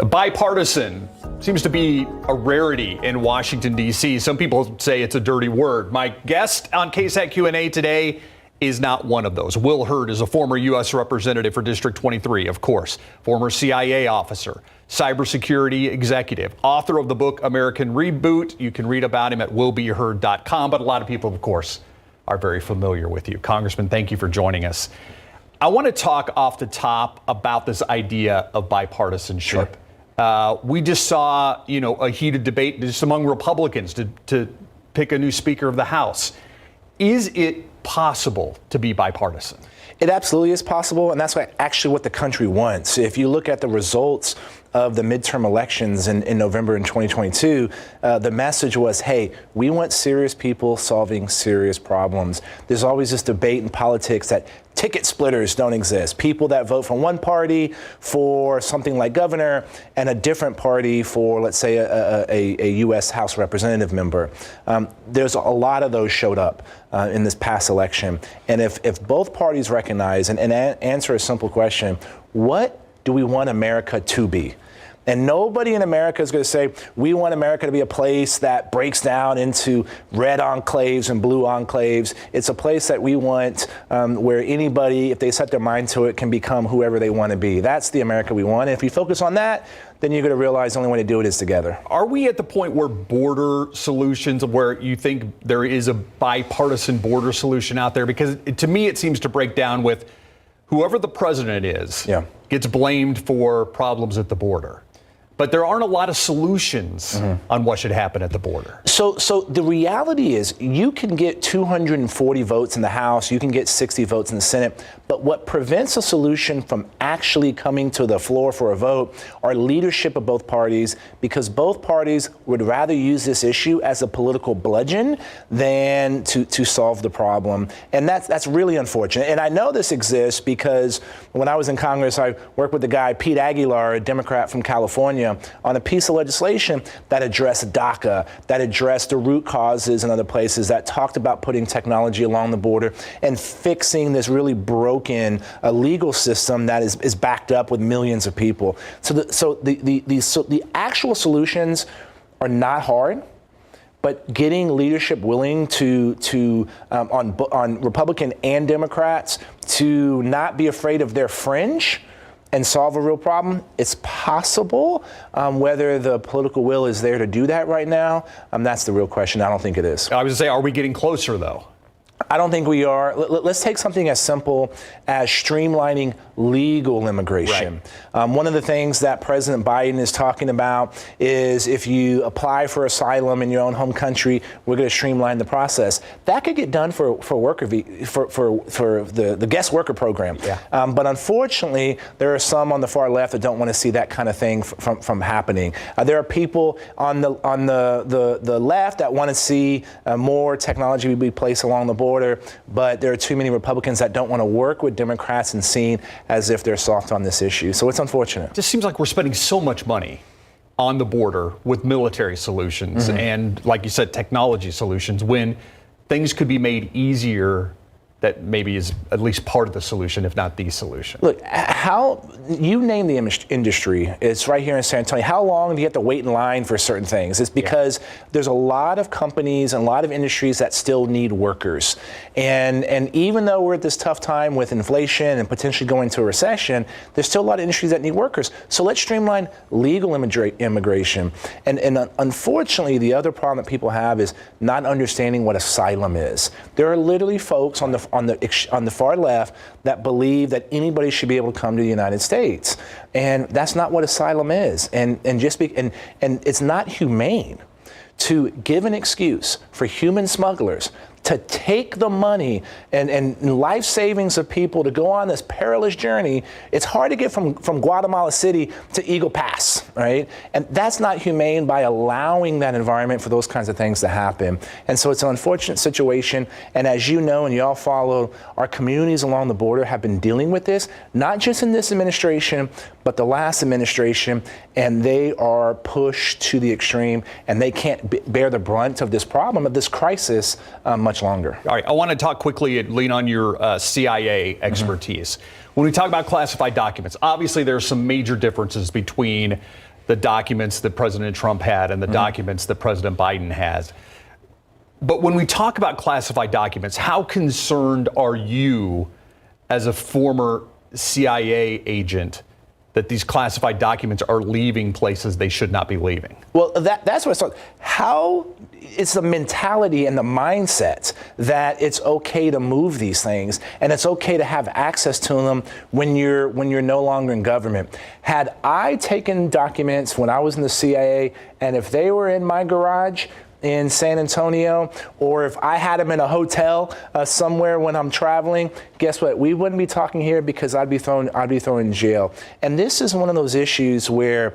Bipartisan seems to be a rarity in Washington, D.C. Some people say it's a dirty word. My guest on KSAT Q&A today is not one of those. Will Hurd is a former U.S. representative for District 23, of course, former CIA officer, cybersecurity executive, author of the book American Reboot. You can read about him at willbehurd.com, but a lot of people, of course, are very familiar with you. Congressman, thank you for joining us. I want to talk off the top about this idea of bipartisanship. Sure. We just saw, a heated debate just among Republicans to pick a new Speaker of the House. Is it possible to be bipartisan? It absolutely is possible, and that's actually what the country wants. If you look at the results of the midterm elections in November in 2022, the message was, hey, we want serious people solving serious problems. There's always this debate in politics that ticket splitters don't exist. People that vote for one party for something like governor and a different party for, let's say, a U.S. House representative member. There's a lot of those showed up in this past election. And if both parties recognize and answer a simple question, what do we want America to be? And nobody in America is going to say, we want America to be a place that breaks down into red enclaves and blue enclaves. It's a place that we want where anybody, if they set their mind to it, can become whoever they want to be. That's the America we want. And if you focus on that, then you're going to realize the only way to do it is together. Are we at the point where border solutions, where you think there is a bipartisan border solution out there? Because to me, it seems to break down with whoever the president is gets blamed for problems at the border. But there aren't a lot of solutions on what should happen at the border. So the reality is you can get 240 votes in the House, you can get 60 votes in the Senate, but what prevents a solution from actually coming to the floor for a vote are leadership of both parties, because both parties would rather use this issue as a political bludgeon than to solve the problem. And that's really unfortunate. And I know this exists because when I was in Congress, I worked with the guy, Pete Aguilar, a Democrat from California, on a piece of legislation that addressed DACA, that addressed the root causes in other places, that talked about putting technology along the border and fixing this really broken legal system that is backed up with millions of people. So the actual solutions are not hard, but getting leadership willing on Republican and Democrats to not be afraid of their fringe and solve a real problem, it's possible. Whether the political will is there to do that right now, that's the real question. I don't think it is. I was going to say, are we getting closer, though? I don't think we are. Let's take something as simple as streamlining legal immigration. Right. One of the things that President Biden is talking about is if you apply for asylum in your own home country, we're going to streamline the process. That could get done for the guest worker program. Yeah. But unfortunately, there are some on the far left that don't want to see that kind of thing from happening. There are people on the left that want to see more technology be placed along the border, but there are too many Republicans that don't want to work with Democrats and seen as if they're soft on this issue. So it's unfortunate. It just seems like we're spending so much money on the border with military solutions and, like you said, technology solutions, when things could be made easier. That maybe is at least part of the solution, if not the solution. Look, how you name the industry, it's right here in San Antonio. How long do you have to wait in line for certain things? It's because there's a lot of companies and a lot of industries that still need workers. And even though we're at this tough time with inflation and potentially going into a recession, there's still a lot of industries that need workers. So let's streamline legal immigration. And unfortunately, the other problem that people have is not understanding what asylum is. There are literally folks on the far left that believe that anybody should be able to come to the United States, and that's not what asylum is. And it's not humane to give an excuse for human smugglers to take the money and life savings of people to go on this perilous journey. It's hard to get from Guatemala City to Eagle Pass, right? And that's not humane by allowing that environment for those kinds of things to happen. And so it's an unfortunate situation. And as you know, and you all follow, our communities along the border have been dealing with this, not just in this administration, but the last administration, and they are pushed to the extreme, and they can't bear the brunt of this problem, of this crisis, much much longer. All right, I want to talk quickly and lean on your CIA expertise. When we talk about classified documents, obviously there are some major differences between the documents that President Trump had and the documents that President Biden has. But when we talk about classified documents, how concerned are you as a former CIA agent that these classified documents are leaving places they should not be leaving? Well, that's what I thought. How it's the mentality and the mindset that it's okay to move these things and it's okay to have access to them when you're no longer in government. Had I taken documents when I was in the CIA, and if they were in my garage in San Antonio, or if I had them in a hotel somewhere when I'm traveling, guess what? We wouldn't be talking here because I'd be thrown in jail. And this is one of those issues where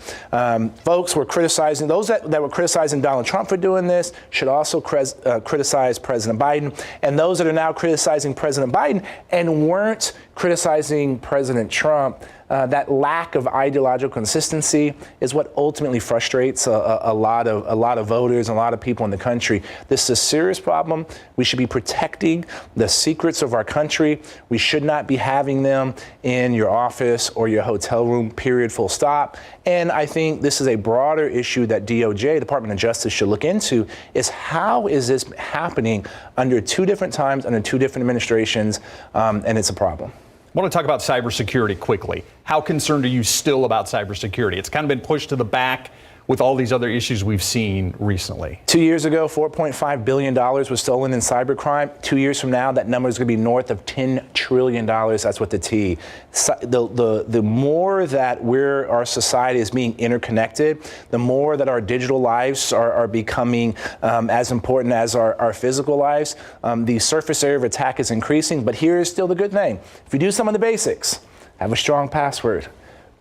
folks were criticizing, those that were criticizing Donald Trump for doing this should also criticize President Biden. And those that are now criticizing President Biden and weren't criticizing President Trump, that lack of ideological consistency is what ultimately frustrates a lot of voters and a lot of people in the country. This is a serious problem. We should be protecting the secrets of our country. We should not be having them in your office or your hotel room, period, full stop. And I think this is a broader issue that DOJ, Department of Justice, should look into, is how is this happening under two different times, under two different administrations, and it's a problem. I want to talk about cybersecurity quickly. How concerned are you still about cybersecurity? It's kind of been pushed to the back with all these other issues we've seen recently. 2 years ago, $4.5 billion was stolen in cybercrime. 2 years from now, that number is going to be north of $10 trillion. That's what the T. The more that our society is being interconnected, the more that our digital lives are becoming as important as our physical lives. The surface area of attack is increasing, but here is still the good thing. If you do some of the basics, have a strong password,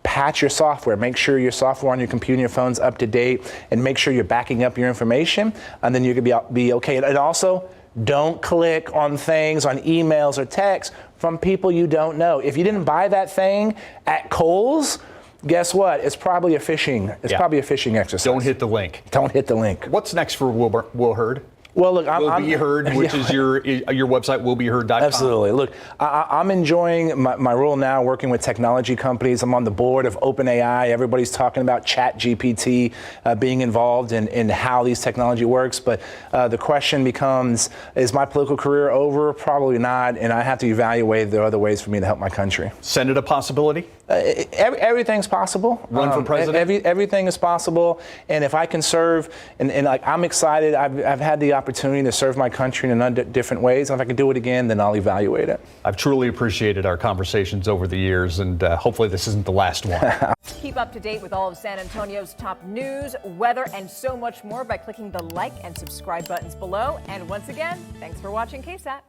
patch your software, make sure your software on your computer and your phone's up to date, and make sure you're backing up your information, and then you can be okay. And also, don't click on things, on emails or texts from people you don't know. If you didn't buy that thing at Kohl's, guess what? It's probably a phishing. It's probably a phishing exercise. Don't hit the link. Don't hit the link. What's next for Will Hurd? Well, look, Will Be Hurd, which is your website, willbehurd.com. Absolutely. Look, I'm enjoying my role now working with technology companies. I'm on the board of OpenAI. Everybody's talking about ChatGPT being involved in how these technology works. But the question becomes, is my political career over? Probably not. And I have to evaluate the other ways for me to help my country. Senate a possibility? Everything's possible. Run for president? Everything is possible. And if I can serve, and like, I'm excited. I've had the opportunity to serve my country in a number of different ways. And if I can do it again, then I'll evaluate it. I've truly appreciated our conversations over the years, and hopefully this isn't the last one. Keep up to date with all of San Antonio's top news, weather, and so much more by clicking the like and subscribe buttons below. And once again, thanks for watching KSAT.